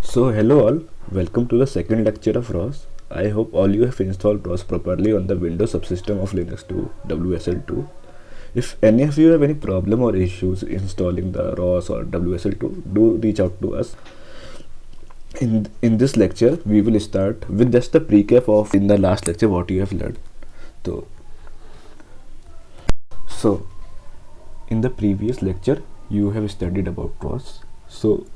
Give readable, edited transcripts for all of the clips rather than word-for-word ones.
So hello all, welcome to the second lecture of ROS. I hope all you have installed ROS properly on the Windows subsystem of Linux 2 WSL2. If any of you have any problem or issues installing the ROS or WSL2, do reach out to us. In this lecture, we will start with just a recap of in the last lecture what you have learned. So, so in the previous lecture, you have studied about ROS. So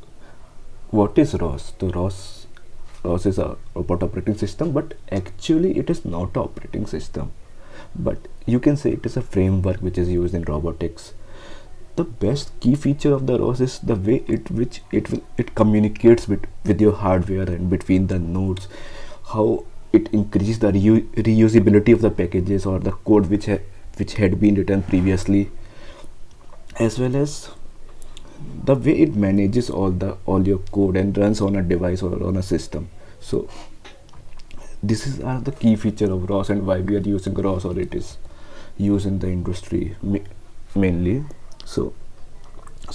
what is ROS? So ROS is a robot operating system, but actually it is not an operating system. But you can say it is a framework which is used in robotics. The best key feature of the ROS is the way it communicates with your hardware and between the nodes. How it increases the reusability of the packages or the code which had been written previously, as well as the way it manages all your code and runs on a device or on a system. So this is are the key feature of ROS and why we are using ROS, or it is used in the industry mainly. So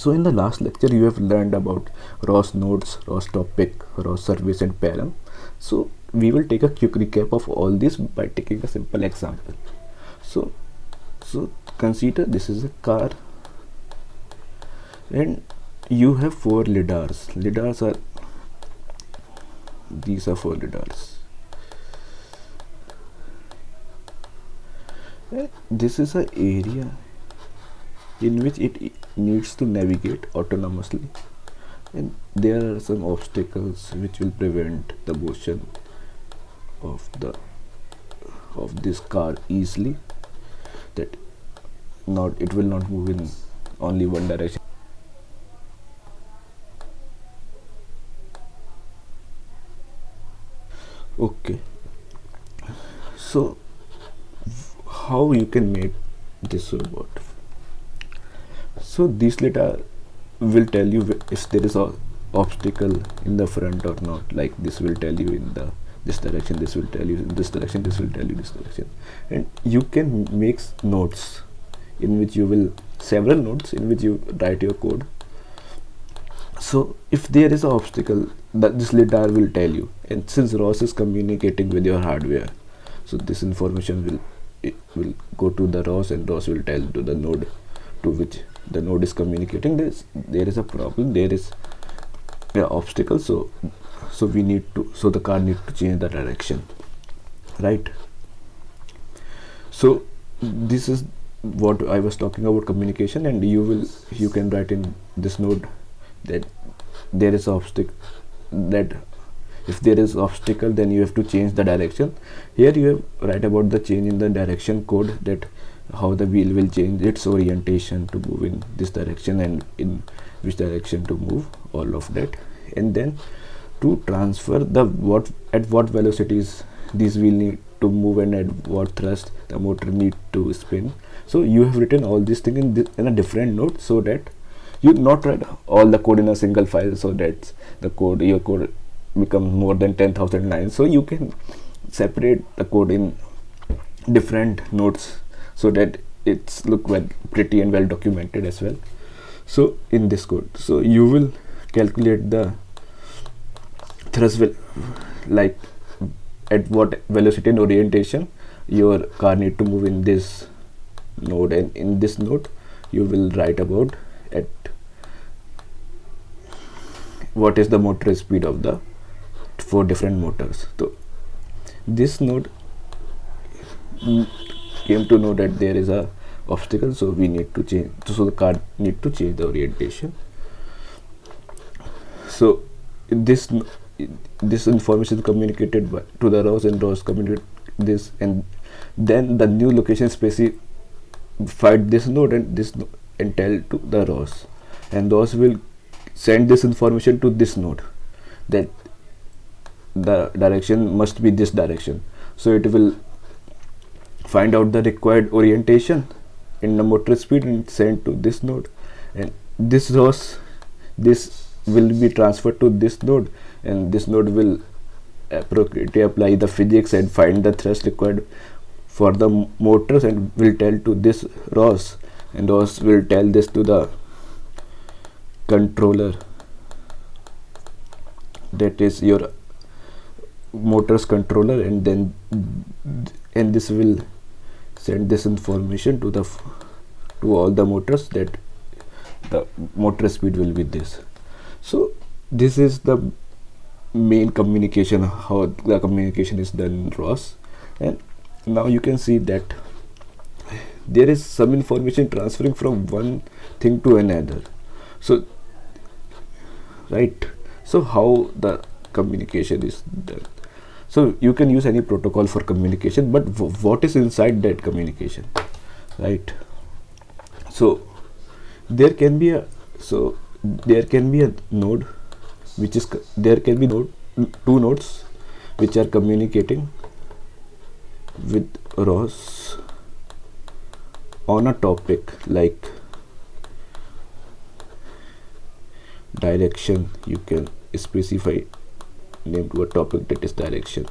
in the last lecture you have learned about ROS nodes, ROS topic, ROS service and param. So we will take a quick recap of all this by taking a simple example. So consider this is a car and you have four lidars. These are four lidars. This is an area in which it needs to navigate autonomously, and there are some obstacles which will prevent the motion of this car easily, that it will not move in only one direction. Okay, so how you can make this robot? So this letter will tell you if there is a obstacle in the front or not. Like this will tell you in this direction, this will tell you in this direction, this will tell you this direction, and you can make nodes in which you will several nodes in which you write your code. So if there is an obstacle, that this lidar will tell you, and since ROS is communicating with your hardware, so this information will go to the ROS, and ROS will tell to the node to which the node is communicating there is a problem, there is an obstacle, so the car need to change the direction, right? So this is what I was talking about, communication, and you can write in this node that there is obstacle, that if there is obstacle then you have to change the direction. Here you have write about the change in the direction code, that how the wheel will change its orientation to move in this direction and in which direction to move, all of that. And then to transfer at what velocities this wheel need to move and at what thrust the motor need to spin. So you have written all these things in a different node, so that you not write all the code in a single file, so that your code becomes more than 10,000 lines. So you can separate the code in different nodes so that it's look well pretty and well documented as well. So in this code, so you will calculate the thrust like at what velocity and orientation your car need to move in this node, and in this node you will write about at what is the motor speed of the four different motors. So this node came to know that there is a obstacle, so we need to change, so the car need to change the orientation. So this information is communicated to the ROS, and ROS communicate this, and then the new location specified this node and tell to the ROS, and ROS will send this information to this node that the direction must be this direction. So it will find out the required orientation in the motor speed and send to this node, and this will be transferred to this node, and this node will appropriately apply the physics and find the thrust required for the motors, and will tell to this ROS, and ROS will tell this to the controller that is your motors controller, and then and this will send this information to the to all the motors that the motor speed will be this. So this is the main communication, how the communication is done in ROS. And now you can see that there is some information transferring from one thing to another. So right, so how the communication is done. So you can use any protocol for communication, but what is inside that communication, right? So there can be a node which is there can be two nodes which are communicating with ROS on a topic like direction. You can specify name to a topic that is direction,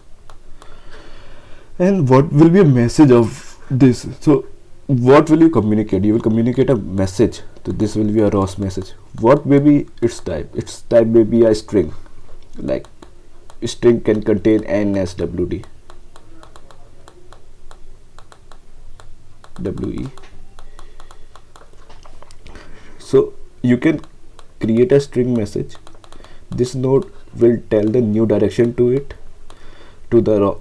and what will be a message of this. So what will you communicate? You will communicate a message. So this will be a ROS message. What may be its type? Its type may be a string, like string can contain NSWD WE. So you can create a string message. This node will tell the new direction to it, to the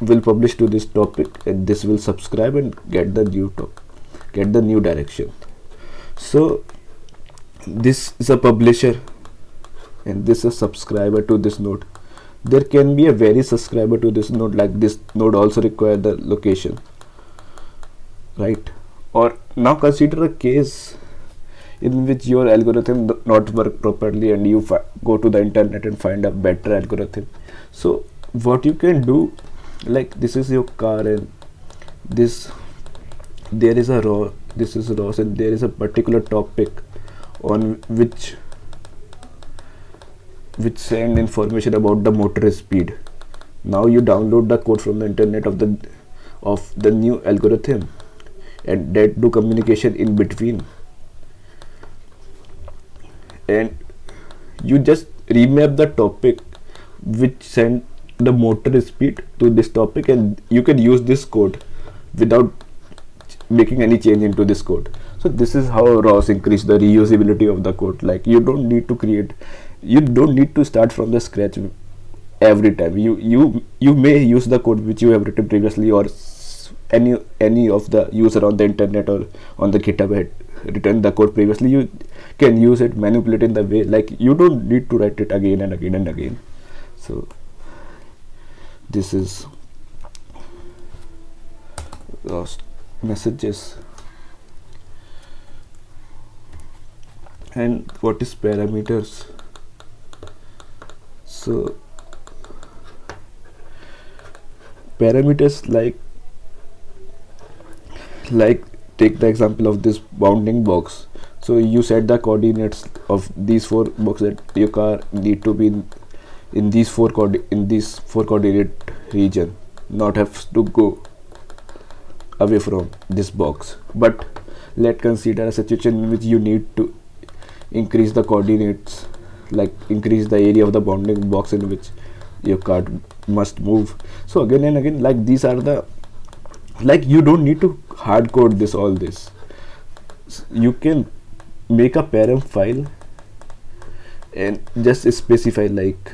will publish to this topic, and this will subscribe and get the new direction. So this is a publisher and this is a subscriber to this node. There can be a various subscriber to this node, like this node also require the location, right? Or now consider a case in which your algorithm not work properly and you go to the internet and find a better algorithm. So what you can do, like this is your car and there is a ROS, this is ROS, and there is a particular topic on which send information about the motor speed. Now you download the code from the internet of the new algorithm and that do communication in between, and you just remap the topic which send the motor speed to this topic, and you can use this code without making any change into this code. So this is how ROS increase the reusability of the code. Like you don't need to start from the scratch every time. You may use the code which you have written previously, or any of the user on the internet or on the GitHub had written the code previously. You can use it, manipulate in the way, like you don't need to write it again and again and again. So this is ROS messages. And what is parameters? So parameters, like take the example of this bounding box. So you set the coordinates of these four boxes that your car need to be in these four coordinate region, not have to go away from this box. But let's consider a situation in which you need to increase the coordinates, like increase the area of the bounding box in which your car must move. So again and again, like these are the, like you don't need to hard code all this. You can make a param file and just specify like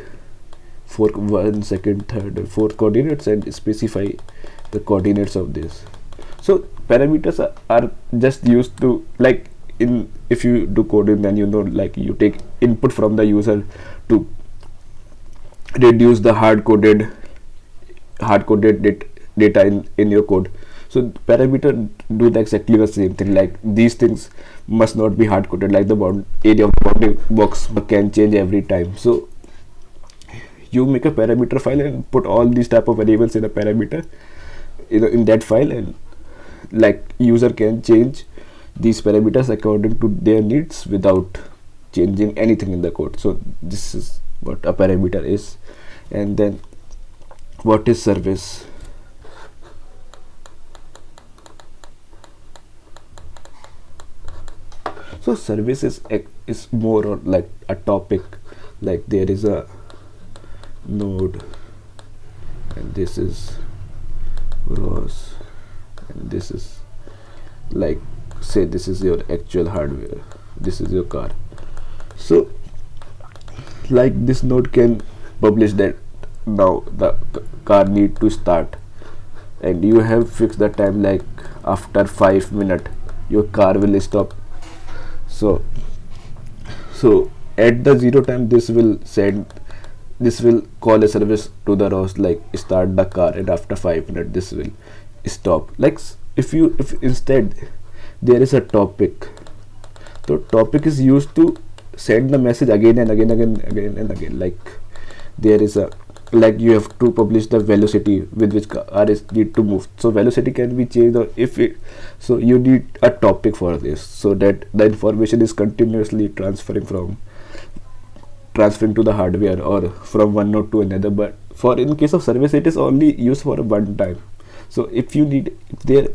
1 second, third, and fourth coordinates, and specify the coordinates of this. So parameters are just used to, like if you do coding, then like you take input from the user to reduce the hard coded data in your code. So parameter do exactly the same thing. Like these things must not be hard coded, like the area of the bounding box can change every time. So you make a parameter file and put all these type of variables in a parameter in that file, and like user can change these parameters according to their needs without changing anything in the code. So this is what a parameter is. And then what is service? So service is more or like a topic, like there is a node, and this is ROS, and this is, like, say this is your actual hardware, this is your car. So like this node can publish that now the car need to start, and you have fixed the time, like after 5 minutes your car will stop. So at the zero time this will call a service to the ROS, like start the car, and after 5 minutes this will stop. Like if instead there is a topic, so topic is used to send the message again and again and again. Like there is a, like you have to publish the velocity with which car is need to move, so velocity can be changed, or if it, so you need a topic for this, so that the information is continuously transferring to the hardware or from one node to another. But for in case of service it is only used for a one time. So if there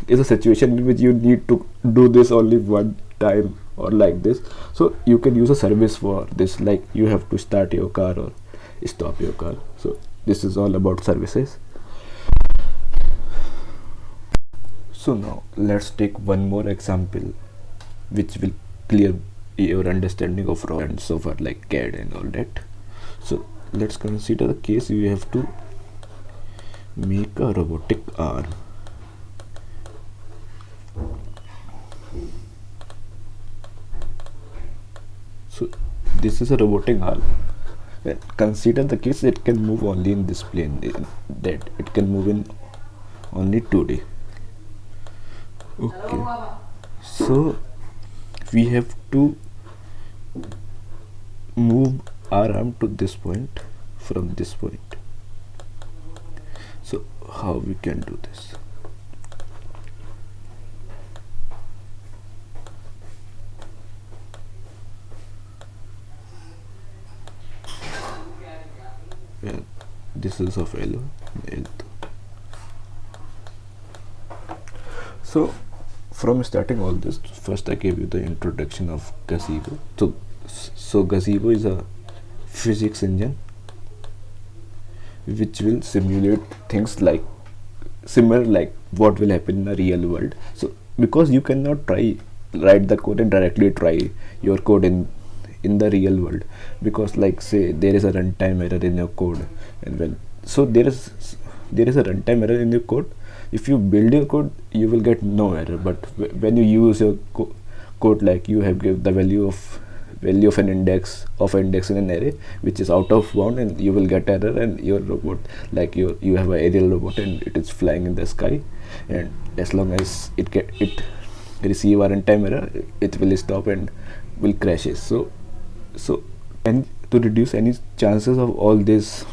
is a situation in which you need to do this only one time or like this, so you can use a service for this, like you have to start your car or stop your car. So this is all about services. So now let's take one more example which will clear your understanding of ROS and so far, like CAD and all that. So let's consider the case you have to make a robotic arm. So this is a robotic arm. Consider the case it can move only in this plane, that it can move in only 2D. Okay, so we have to move our arm to this point from this point. So how we can do this? Well, this is of L1, L2. So from starting all this, first I gave you the introduction of Gazebo. So Gazebo is a physics engine which will simulate things like similar like what will happen in a real world. So because you cannot write the code and directly try your code in the real world, because like say there is a runtime error in your code, and when so there is a runtime error in your code. If you build your code you will get no error, but when you use your code, like you have give the value of an index in an array which is out of bound, and you will get error, and your robot, like you have an aerial robot and it is flying in the sky, and as long as it receive a runtime error, it will stop and will crashes. So and to reduce any chances of all this,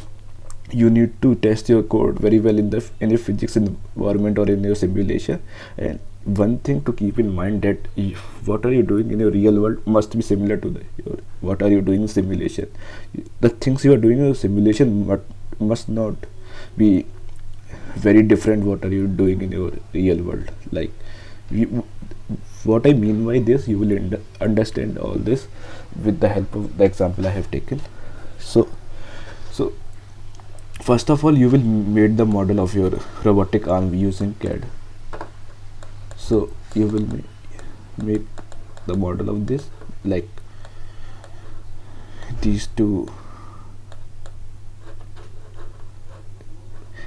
you need to test your code very well in your physics environment or in your simulation. And one thing to keep in mind, that what are you doing in your real world must be similar to what are you doing in simulation. The things you are doing in your simulation must not be very different what are you doing in your real world. Like what I mean by this, you will understand all this with the help of the example I have taken. So first of all, you will make the model of your robotic arm using CAD. So you will make the model of this, like these two,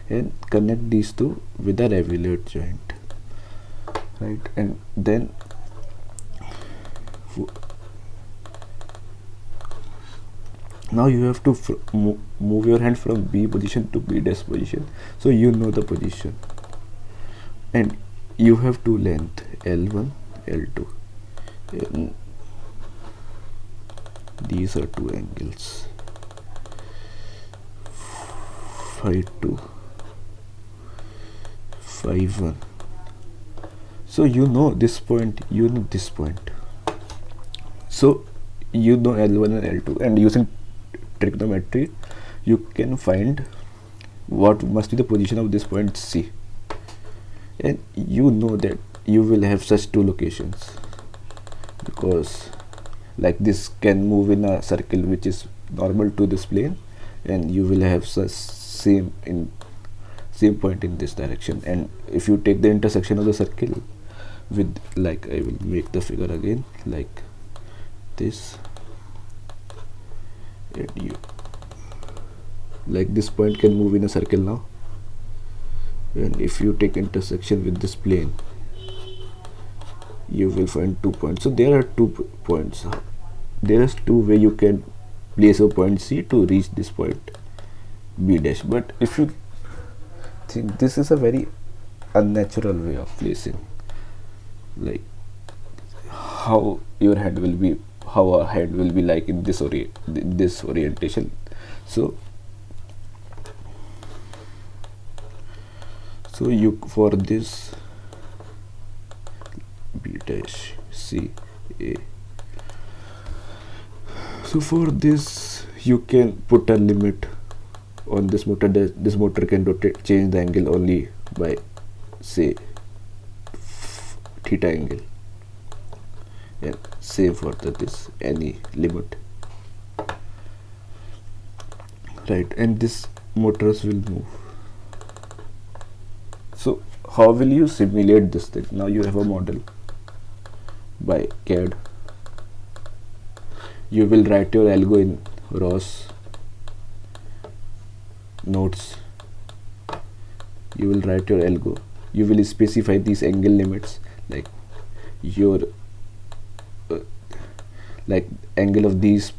and connect these two with a revolute joint, right? And then now you have to move your hand from B position to B dash position, so you know the position, and you have two length L1, L2, and these are two angles, phi 2, phi 1. So you know this point, you know this point, so you know L1 and L2, and using trigonometry you can find what must be the position of this point C, and you know that you will have such two locations, because like this can move in a circle which is normal to this plane, and you will have same point in this direction. And if you take the intersection of the circle with, like, I will make the figure again like this, and you, like, this point can move in a circle now, and if you take intersection with this plane, you will find 2 points. So there are 2 points. There is 2 way you can place a point C to reach this point B dash. But if you think, this is a very unnatural way of placing, like how your hand will be, how a hand will be like in this orientation. So you, for this B dash C A, so for this you can put a limit on this motor. This motor can change the angle only by, say, theta angle, and same for this any limit, right? And this motors will move. So how will you simulate this thing? Now you have a model by CAD. You will write your algo in ROS notes. You will write your algo. You will specify these angle limits, like your like angle of this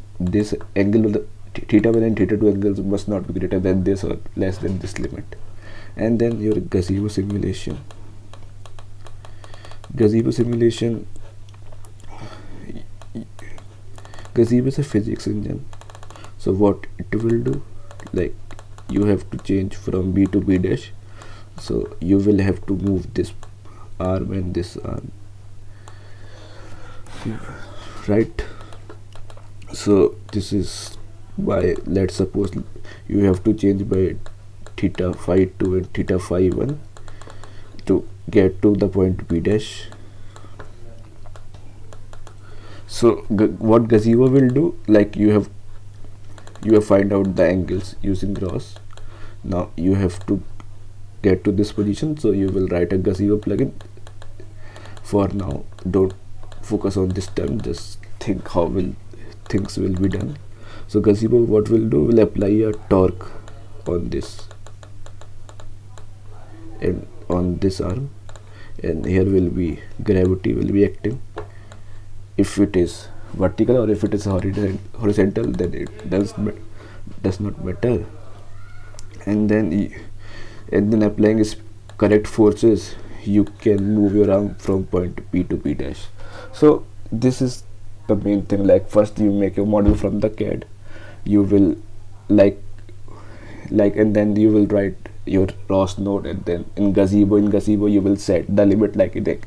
angle of the theta 1 and theta 2 angles must not be greater than this or less than this limit. And then your gazebo simulation. Gazebo is a physics engine. So what it will do, like, you have to change from B to B dash, so you will have to move this arm and this arm, right? So this is by, let's suppose you have to change by theta phi 2 and theta phi 1 to get to the point B dash. So what gazebo will do, like, you have find out the angles using ROS. Now you have to get to this position, so you will write a gazebo plugin. For now, don't focus on this term, just think how will things will be done. So gazebo, what will do, will apply a torque on this and on this arm, and here will be gravity will be acting. If it is vertical or if it is horizontal, then it does not matter. And then applying is correct forces, you can move your arm from point P to P dash. So this is the main thing. Like, first you make a model from the CAD, you will like and then you will write your ROS node, and then in gazebo you will set the limit, like in the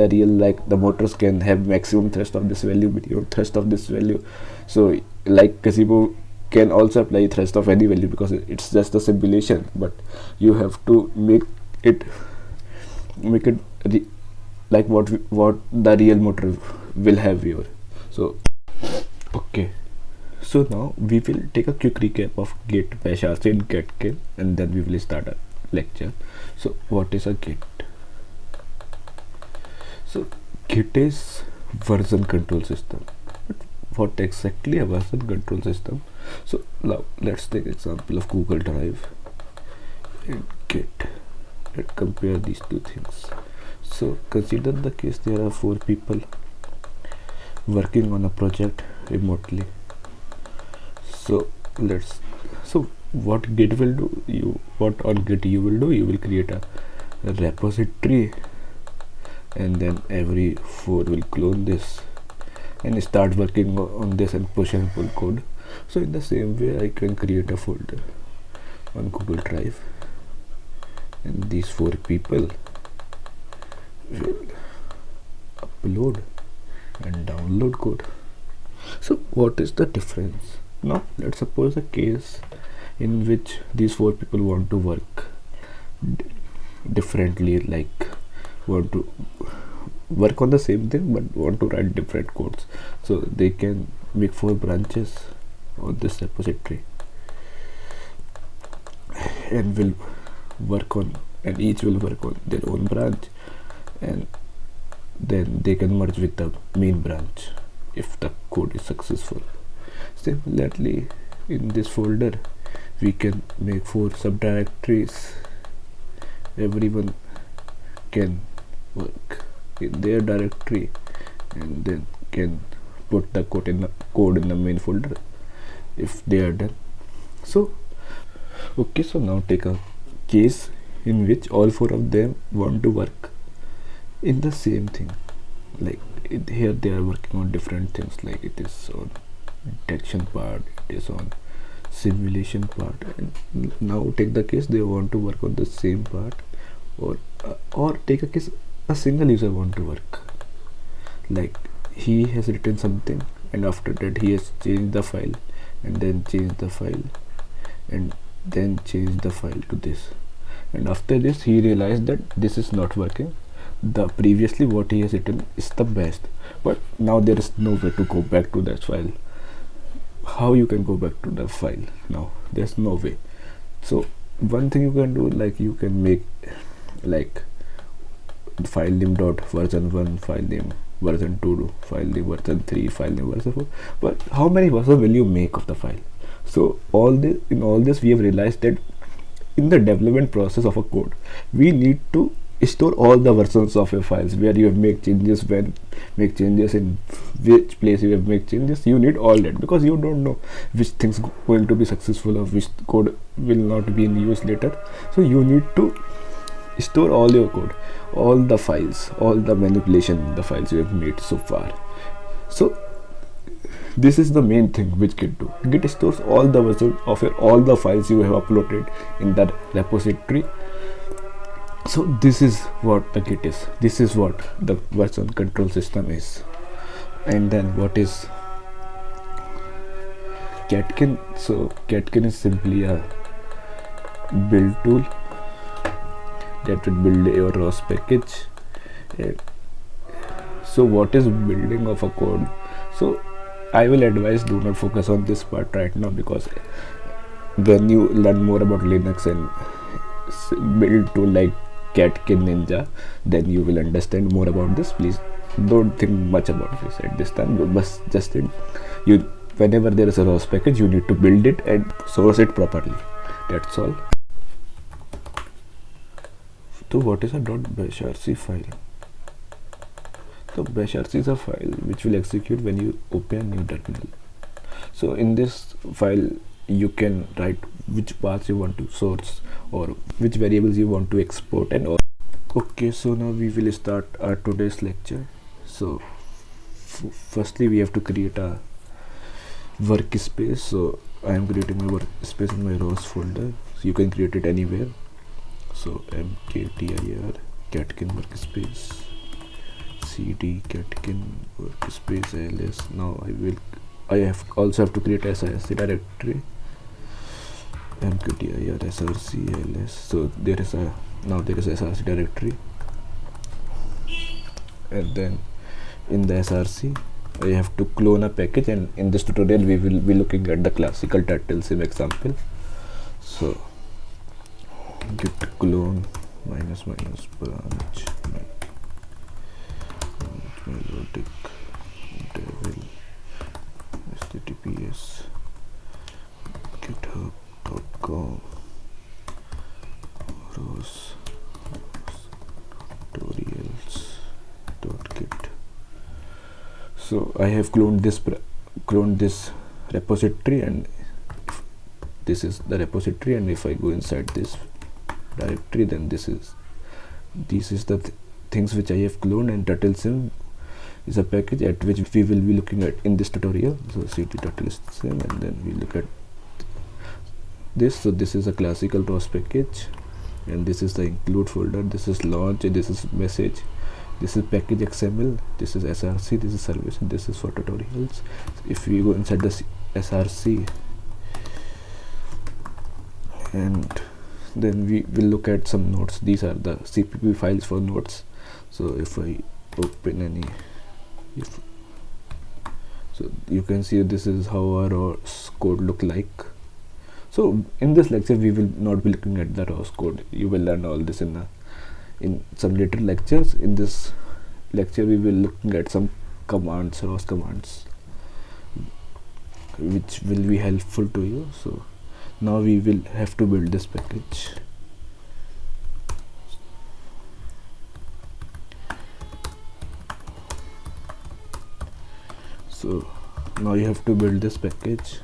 real like the motors can have maximum thrust of this value, minimum thrust of this value. So like gazebo can also apply thrust of any value because it's just a simulation, but you have to make it like what the real motor will have here. So okay, so now we will take a quick recap of Git, Bash, RC and Catkin, and then we will start our lecture. So what is a Git? So Git is version control system. But what exactly a version control system? So now let's take example of Google Drive and Git. Let's compare these two things. So consider the case there are 4 people working on a project remotely. So what Git will do, what on Git you will do, you will create a repository, and then every 4 will clone this and start working on this and push and pull code. So in the same way, I can create a folder on Google Drive, and these 4 people will upload and download code. So what is the difference? Now let's suppose a case in which these 4 people want to work differently, like want to work on the same thing but want to write different codes. So they can make 4 branches on this repository and will work on, and each will work on their own branch, and then they can merge with the main branch if the code is successful. Similarly, in this folder we can make 4 subdirectories. Everyone can work in their directory and then can put the code in the main folder if they are done. So okay, so now take a case in which all 4 of them want to work in the same thing. Like here they are working on different things, like it is on detection part, it is on simulation part, and now take the case they want to work on the same part, or take a case a single user want to work, like he has written something and after that he has changed the file and then changed the file and then changed the file to this, and after this he realized that this is not working, the previously what he has written is the best, but now there is no way to go back to that file. How you can go back to the file now? There's no way. So one thing you can do, like you can make like file name dot version 1, file name version 2, file name version 3, file name version 4, but how many versions will you make of the file? So in all this we have realized that in the development process of a code we need to store all the versions of your files, where you have make changes, when make changes, in which place you have make changes. You need all that because you don't know which things going to be successful or which code will not be in use later. So you need to store all your code, all the files, all the manipulation, the files you have made so far. So this is the main thing which Git do. Git stores all the versions of all the files you have uploaded in that repository. So this is what the Git is. This is what the version control system is. And then what is Catkin? So Catkin is simply a build tool that will build your ROS package. So what is building of a code? So I will advise do not focus on this part right now, because when you learn more about Linux and build tool like Catkin Ninja, then you will understand more about this. Please don't think much about this at this time, but just think, you whenever there is a ROS package you need to build it and source it properly. That's all. So what is a .bashrc file? So bashrc is a file which will execute when you open a new terminal. So in this file you can write which paths you want to source or which variables you want to export and all. Okay, so now we will start our today's lecture. So firstly we have to create a workspace. So I am creating my workspace in my ROS folder. So you can create it anywhere. So mkdir catkin workspace cd catkin workspace ls. Now I also have to create src directory, mkdir src ls. So there is a src directory, and then in the src I have to clone a package, and in this tutorial we will be looking at the classical turtlesim example. So git clone minus branch melodic devil https github.com ROS tutorials.git. So I have cloned this repository, and this is the repository, and if I go inside this directory, then this is the things which I have cloned, and turtlesim is a package at which we will be looking at in this tutorial. So cd turtlesim, and then we look at this. So this is a classical ROS package, and this is the include folder, this is launch, and this is message, this is package xml, this is src, this is service, and this is for tutorials. If we go inside the src, and then we will look at some nodes. These are the cpp files for nodes. So if I open any, So you can see this is how our ROS code look like. So in this lecture we will not be looking at the ROS code. You will learn all this in some later lectures. In this lecture we will looking at some commands, ROS commands, which will be helpful to you. So now we will have to build this package. So now you have to build this package.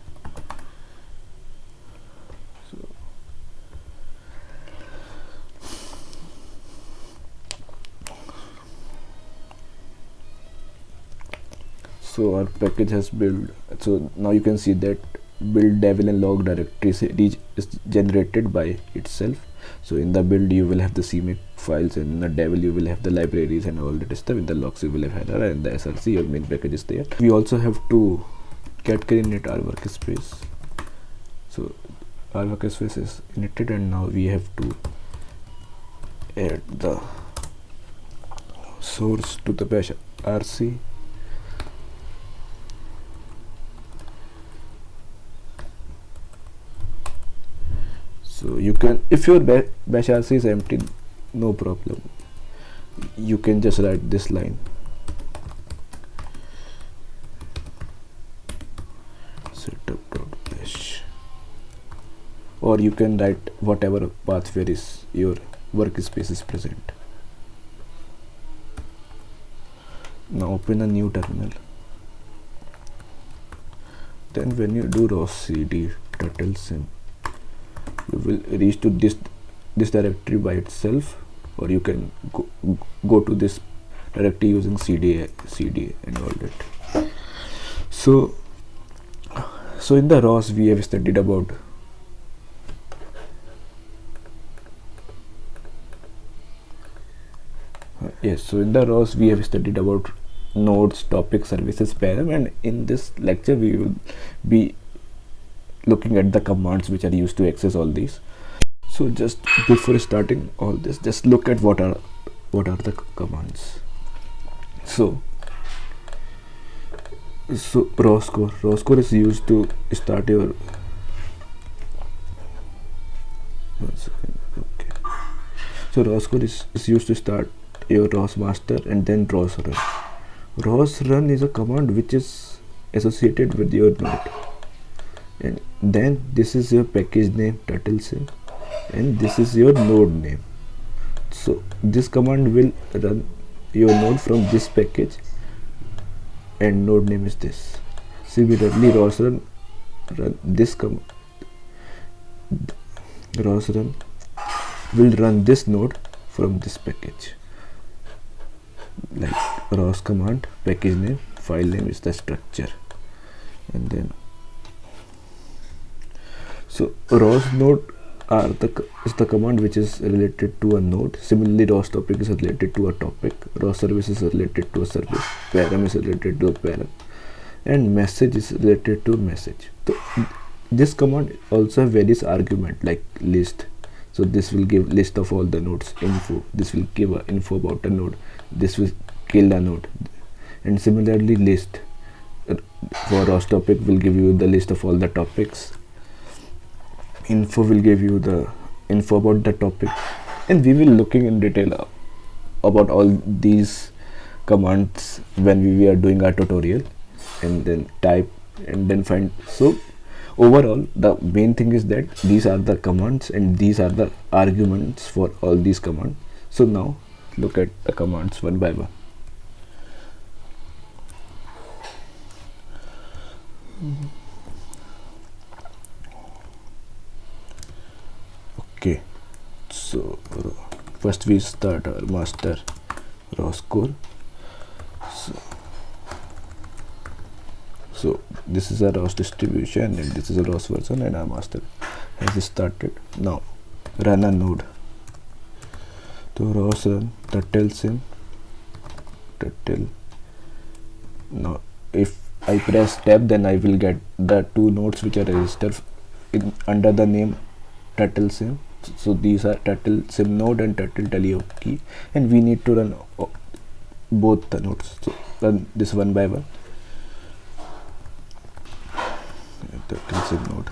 So our package has built. So now you can see that build devil and log directory is generated by itself. So in the build you will have the CMake files, and in the devil you will have the libraries and all that stuff. In the logs you will have header, and the SRC, your main package, is there. We also have to concatenate our workspace. So our workspace is initted, and now we have to add the source to the bash RC. So you can, if your bash RC is empty, no problem, you can just write this line, setup.bash, or you can write whatever path where is your workspace is present. Now open a new terminal. Then when you do ROS cd turtle sim, you will reach to this directory by itself, or you can go to this directory using cd and all that. So in the ROS we have studied about so in the ROS we have studied about nodes, topic, services, param, and in this lecture we will be looking at the commands which are used to access all these. So just before starting all this, just look at what are the commands. So ROS core is used to start your So ROS core is used to start your ROS master, and then ROS run. ROS run is a command which is associated with your node, and then this is your package name turtle sim, and this is your node name. So this command will run your node from this package, and node name is this. Similarly, ROS run this command. ROS run will run this node from this package, like ROS command, package name, file name is the structure, and then so ROS node is the command which is related to a node. Similarly, ROS topic is related to a topic, ROS service is related to a service, param is related to a param, and message is related to a message. So this command also have various argument like list. So this will give list of all the nodes, info. This will give a info about a node. This will kill a node. And similarly, list for ROS topic will give you the list of all the topics. Info will give you the info about the topic, and we will looking in detail about all these commands when we are doing our tutorial, and then type and then find. So overall the main thing is that these are the commands and these are the arguments for all these commands. So now look at the commands one by one. Okay, so first we start our master ROS core. So this is a ROS distribution, and this is a ROS version, and our master has started. Now run a node. So ROS run turtle sim turtle. Now if I press tab, then I will get the two nodes which are registered under the name turtle sim. So these are turtle sim node and turtle teleo key, and we need to run both the nodes. So run this one by one. turtle sim node.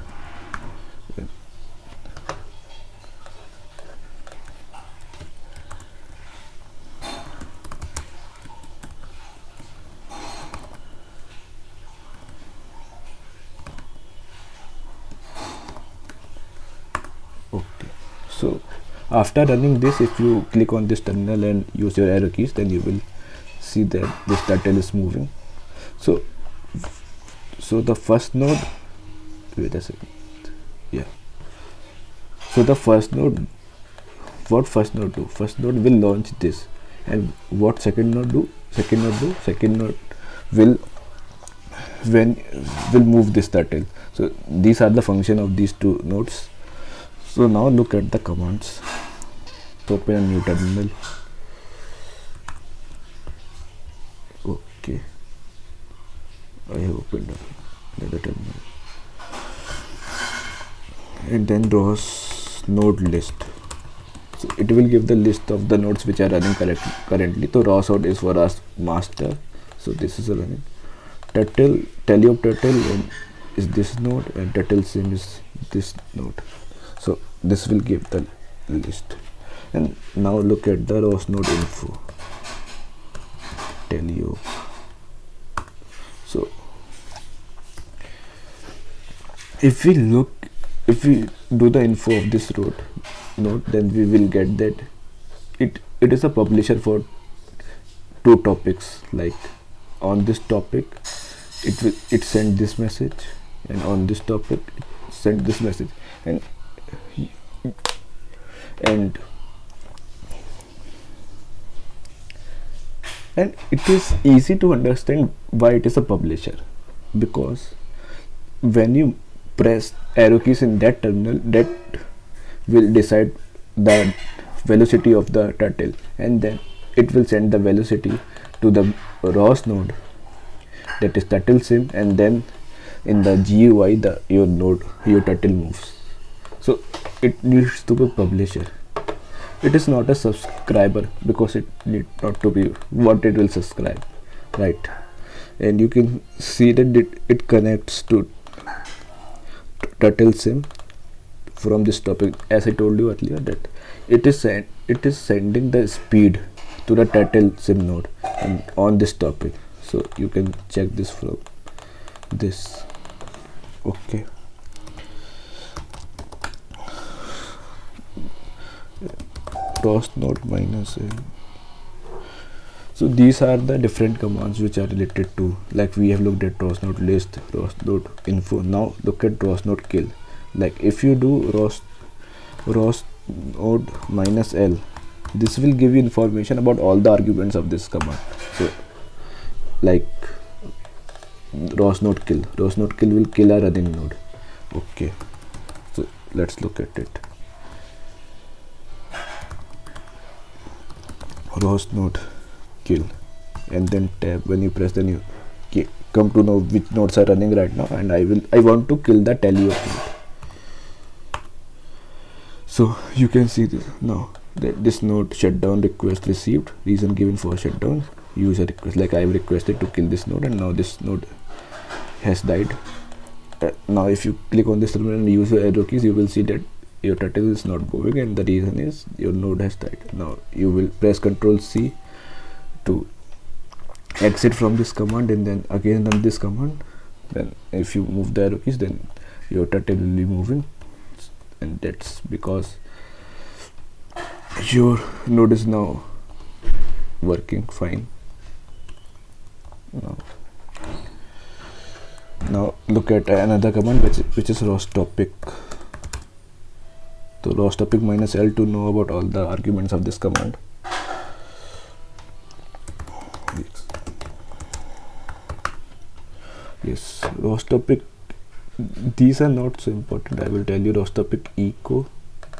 Okay, so after running this, if you click on this terminal and use your arrow keys, then you will see that this turtle is moving. So the first node, wait a second, yeah, so the first node, what first node do? First node will launch this, and what second node do? Second node will move this turtle. So these are the function of these two nodes. So now look at the commands. So open a new terminal. Okay, I have opened another terminal, and then ROS node list. So it will give the list of the nodes which are running currently. So ROS node is for our master. So this is a running. Turtle, tally of turtle is this node, and turtle sim is this node. So this will give the list. And now look at the ROS node info. Tally of. So if we do the info of this node, then we will get that it is a publisher for two topics. Like on this topic, it sent this message, and on this topic it sent this message, and it is easy to understand why it is a publisher, because when you press arrow keys in that terminal, that will decide the velocity of the turtle, and then it will send the velocity to the ROS node, that is turtle sim, and then in the GUI your turtle moves. So it needs to be publisher. It is not a subscriber, because it need not to be what it will subscribe, right? And you can see that it connects to turtle sim from this topic. As I told you earlier, that it is sending the speed to the turtle sim node and on this topic. So you can check this from this. Okay, ROS node -l. So these are the different commands which are related to, like we have looked at ROS node list, ROS node info. Now look at ROS node kill. Like if you do ROS node -l, this will give you information about all the arguments of this command. So like ROS node kill will kill a running node. Okay, so let's look at it. ROS node kill, and then tab. When you press, then you come to know which nodes are running right now, and I want to kill the tally of node. So you can see this now, that this node shutdown request received, reason given for shutdown, user request. Like I have requested to kill this node, and now this node has died. Now if you click on this terminal and use your arrow keys, you will see that your turtle is not moving, and the reason is your node has died. Now you will press Ctrl C to exit from this command, and then again run this command. Then if you move the arrow keys, then your turtle will be moving, and that's because your node is now working fine. Now look at another command which is ROS topic. So ROS topic -l to know about all the arguments of this command. Yes, ROS topic, these are not so important. I will tell you. ROS topic echo,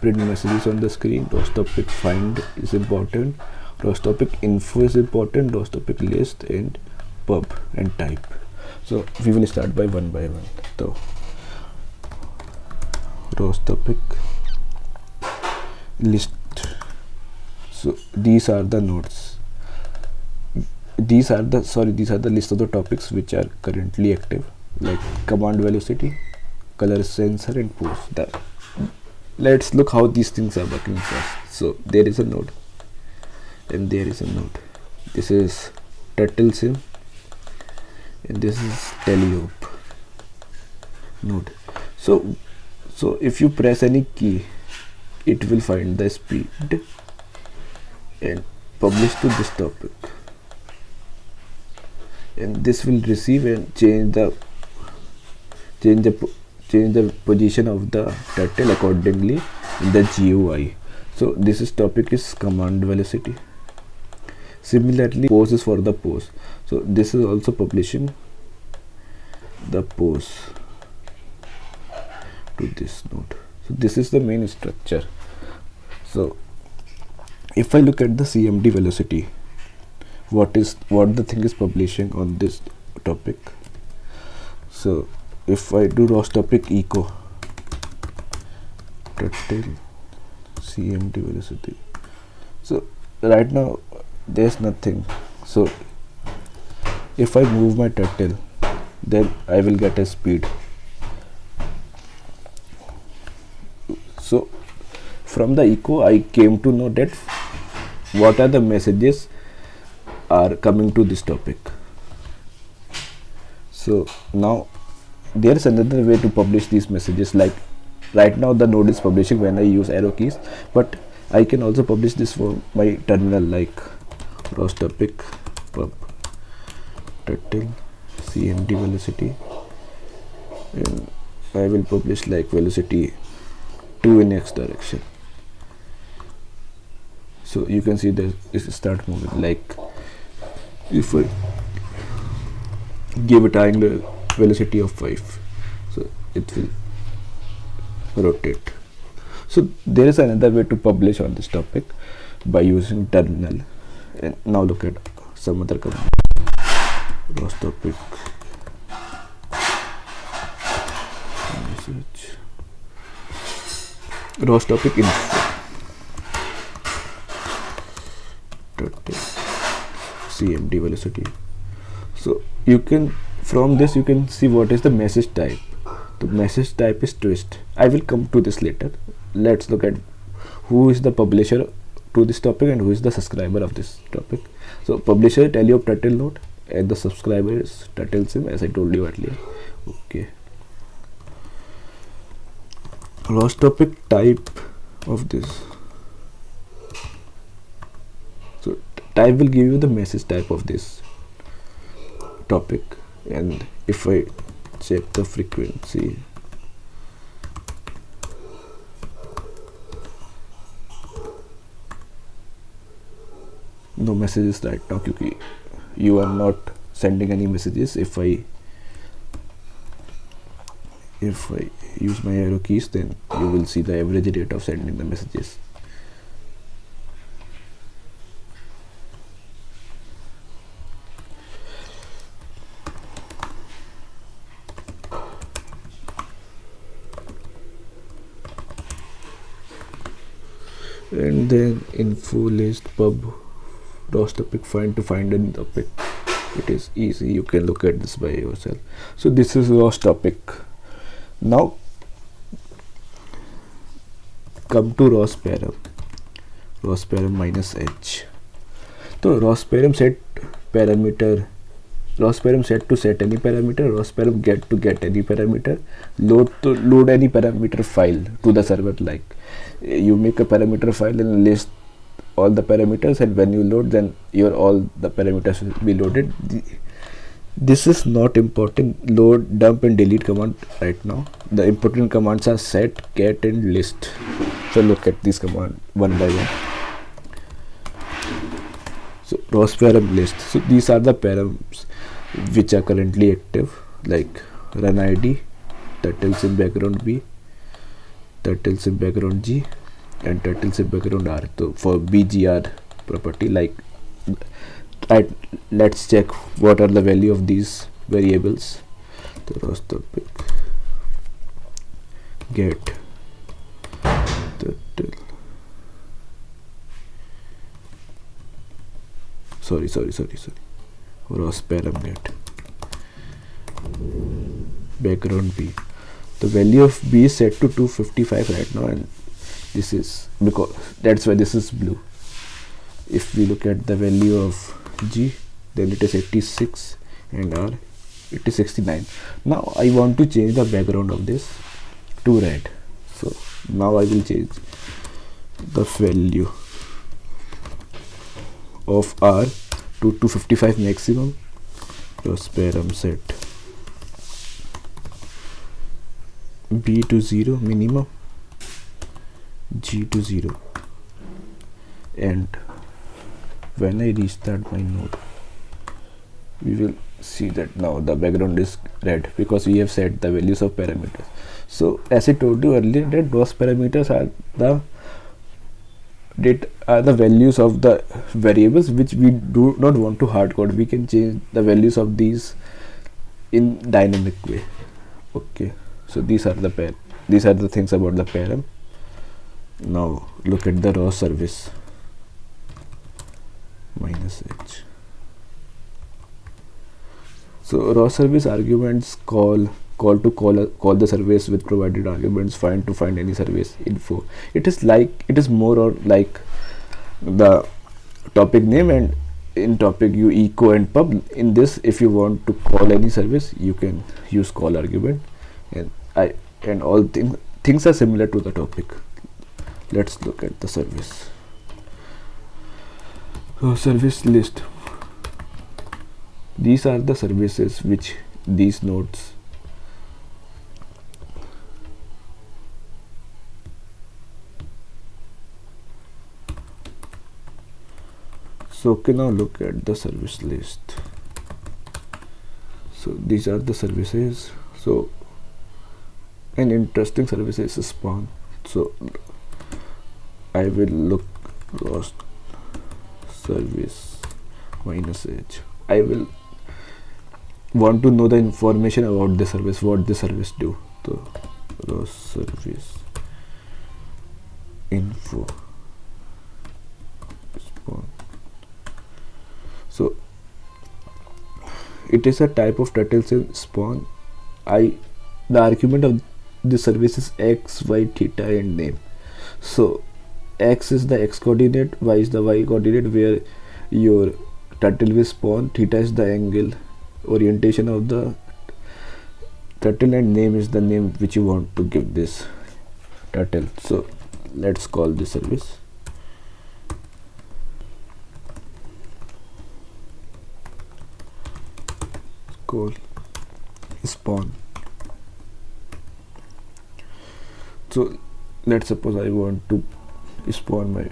print messages on the screen. ROS topic find is important. ROS topic info is important. ROS topic list, and pub and type. So we will start by one. So ROS topic list. So these are the nodes. These are the list of the topics which are currently active, like command velocity, color sensor and pose. Let's look how these things are working first. So there is a node and there is a node. This is Turtle Sim and this is Teleop node. So if you press any key, it will find the speed and publish to this topic, and this will receive and change the position of the turtle accordingly in the GUI. So this is topic is command velocity. Similarly, pose is for the pose. So this is also publishing the pose to this node. So this is the main structure. So if I look at the CMD velocity, what the thing is publishing on this topic. So if I do ROS topic echo turtle CMD velocity, so right now there's nothing. So if I move my turtle, then I will get a speed. So from the echo I came to know that what are the messages are coming to this topic. So now there is another way to publish these messages. Like right now the node is publishing when I use arrow keys, but I can also publish this for my terminal, like ROS topic pub turtle CMD velocity, and I will publish like velocity 2 in x direction. So you can see that it start moving. Like if I give it angular velocity of 5, so it will rotate. So there is another way to publish on this topic by using terminal. And now look at some other command. ROS topic message, ROS topic info turtle CMD velocity. So you can, from this you can see what is the message type. The message type is twist. I will come to this later. Let's look at who is the publisher to this topic and who is the subscriber of this topic. So publisher Teleop turtle node and the subscriber is Turtle Sim, as I told you earlier. Okay. ROS topic type of this. So type will give you the message type of this topic, and if I check the frequency, no messages right now because you are not sending any messages. If I use my arrow keys, then you will see the average rate of sending the messages. And then info list pub ROS topic find to find any topic. It is easy, you can look at this by yourself. So this is ROS topic. Now come to ROS param minus h. So ROS param set parameter, ROS param set to set any parameter, ROS param get to get any parameter, load to load any parameter file to the server. Like you make a parameter file and list all the parameters, and when you load, then your all the parameters will be loaded. This is not important load, dump and delete command right now. The important commands are set, get and list. So look at these commands one by one. So ROS param list. So these are the params which are currently active, like run id, turtle sim background b, turtle sim background g, and turtle sim background r. So for bgr property, like right, let's check what are the value of these variables. The ROS topic get turtle, sorry ROS param get background b. the value of B is set to 255 right now, and this is because that's why this is blue. If we look at the value of G, then it is 86, and R it is 69. Now I want to change the background of this to red, so now I will change the value of R to 255 maximum plus param set B to 0 minimum, G to 0, and when I restart my node, we will see that now the background is red because we have set the values of parameters. So as I told you earlier, that those parameters are the values of the variables which we do not want to hard code. We can change the values of these in dynamic way. Okay, so these are the things about the param. Now look at the raw service -h. So raw service arguments call the service with provided arguments, find any service info. It is more or like the topic name, and in topic you echo and pub. In this, if you want to call any service, you can use call argument, and all things are similar to the topic. Let's look at the service. So service list. These are the services which these nodes so okay, now look at the service list. So these are the services. So an interesting service is spawn. So I will look roast service -h. I will want to know the information about the service, what the service do. So roast service info spawn. So it is a type of turtle in spawn. The argument of the service is x, y, theta, and name. So x is the x coordinate, y is the y coordinate where your turtle will spawn, theta is the angle orientation of the turtle, and name is the name which you want to give this turtle. So let's call this service. Call spawn. So let's suppose I want to spawn my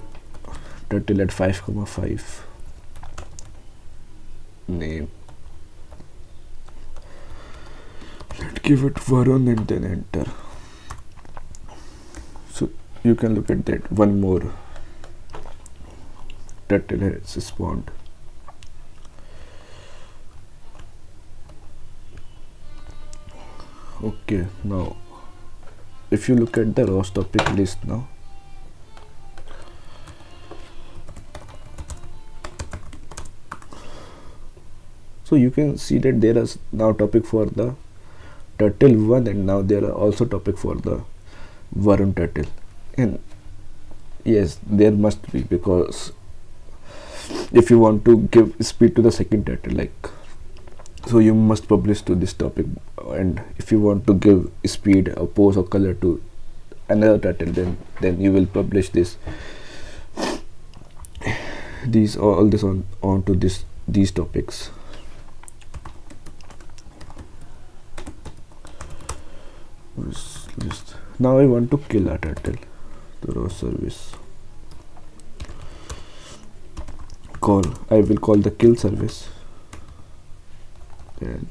turtle at 5,5. Name, let's give it Varun and then enter. So you can look at that, one more turtle has spawned. Okay, now if you look at the rows topic list now, so you can see that there is now topic for the turtle 1, and now there are also topic for the Varun turtle. And yes, there must be, because if you want to give speed to the second turtle, like, so you must publish to this topic, and if you want to give speed or pose or color to another turtle, then you will publish this all this on to these topics. List. Now I want to kill a turtle. The raw service call. I will call the kill service. And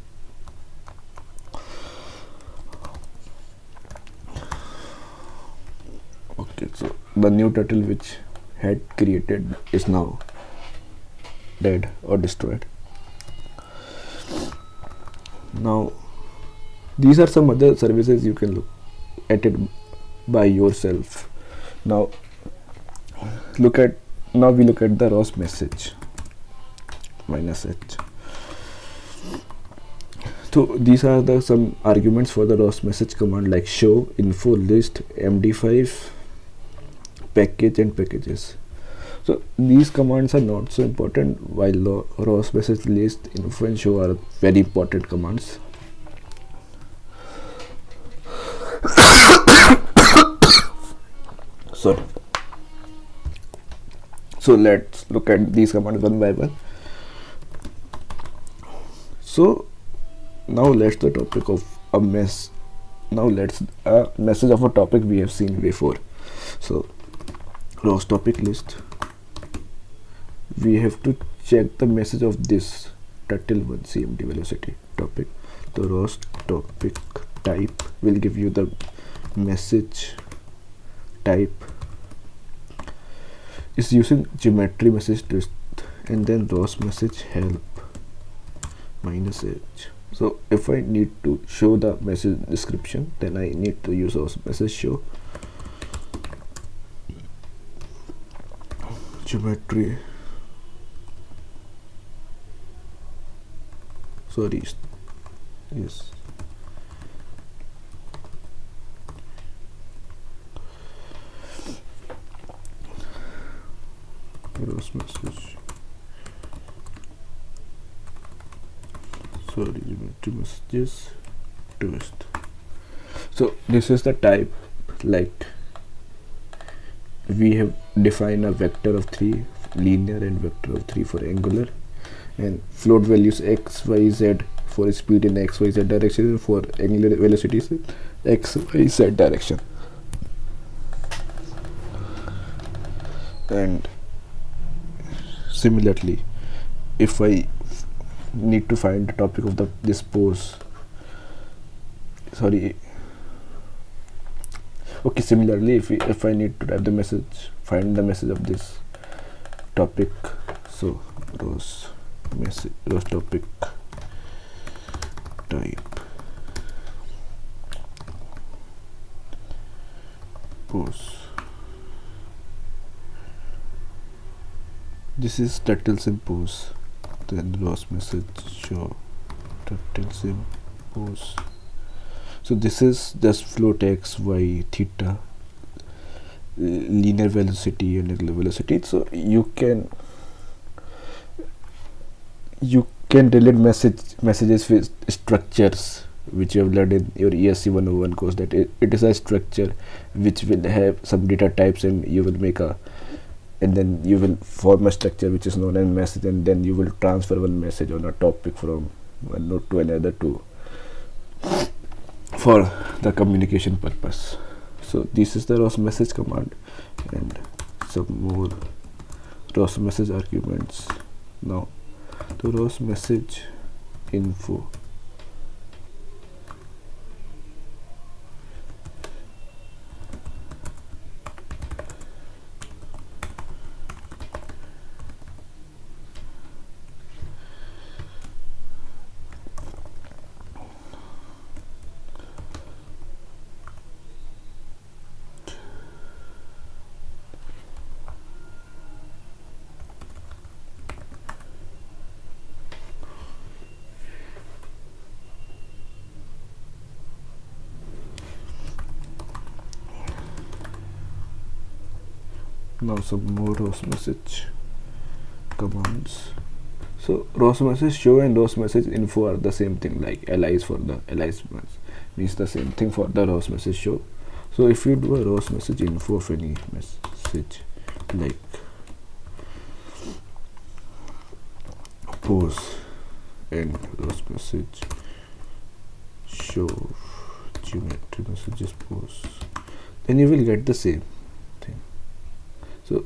okay, so the new turtle which had created is now dead or destroyed. Now these are some other services you can look at it by yourself. Now we look at the ROS message -h. So these are the some arguments for the ROS message command, like show, info, list, md5, package and packages. So these commands are not so important, while ROS message, list, info and show are very important commands. Sorry. So let's look at these commands one by one. So now let's the topic of a mess. Now let's a message of a topic we have seen before. So ROS topic list. We have to check the message of this turtle1 cmd velocity topic. The ROS topic type will give you the message type is using geometry message twist, and then ROS message help -h. So if I need to show the message description, then I need to use ROS message show geometry. Sorry, yes. ROS message. Sorry, geometry messages twist. So this is the type, like we have defined a vector of 3 linear and vector of 3 for angular, and float values x, y, z for speed in x, y, z direction, and for angular velocities x, y, z direction. And similarly, if I need to find the topic of this pose, sorry, okay, similarly if I need to type the message, find the message of this topic, so ROS message, ROS topic type pose. This is turtlesim pose, then ROS message show turtlesim pose. So this is just float x, y, theta, linear velocity and angular velocity. So you can relate messages with structures, which you have learned in your ESC 101 course, that it is a structure which will have some data types, and you will make a, and then you will form a structure which is known as message, and then you will transfer one message on a topic from one node to another for the communication purpose. So this is the ROS message command, and some more ROS message arguments. Now the ROS message info. Now some more ROS message commands. So ROS message show and ROS message info are the same thing, like allies for the allies means the same thing for the ROS message show. So if you do a ROS message info of any message, like pose, and ROS message show geometry messages pose, then you will get the same thing. So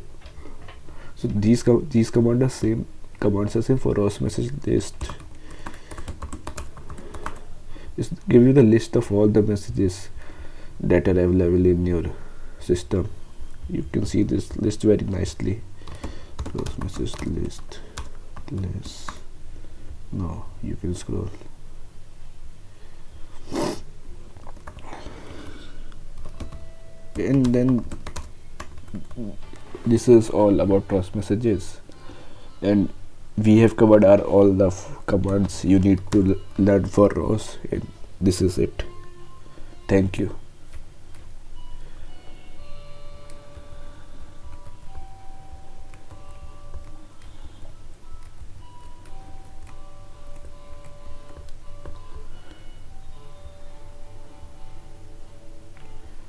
these commands are same. Commands are same for ROS message list. Just give you the list of all the messages that are available in your system. You can see this list very nicely. ROS message list. No, you can scroll. And then this is all about ROS messages, and we have covered our all the commands you need to learn for ROS, and this is it. Thank you.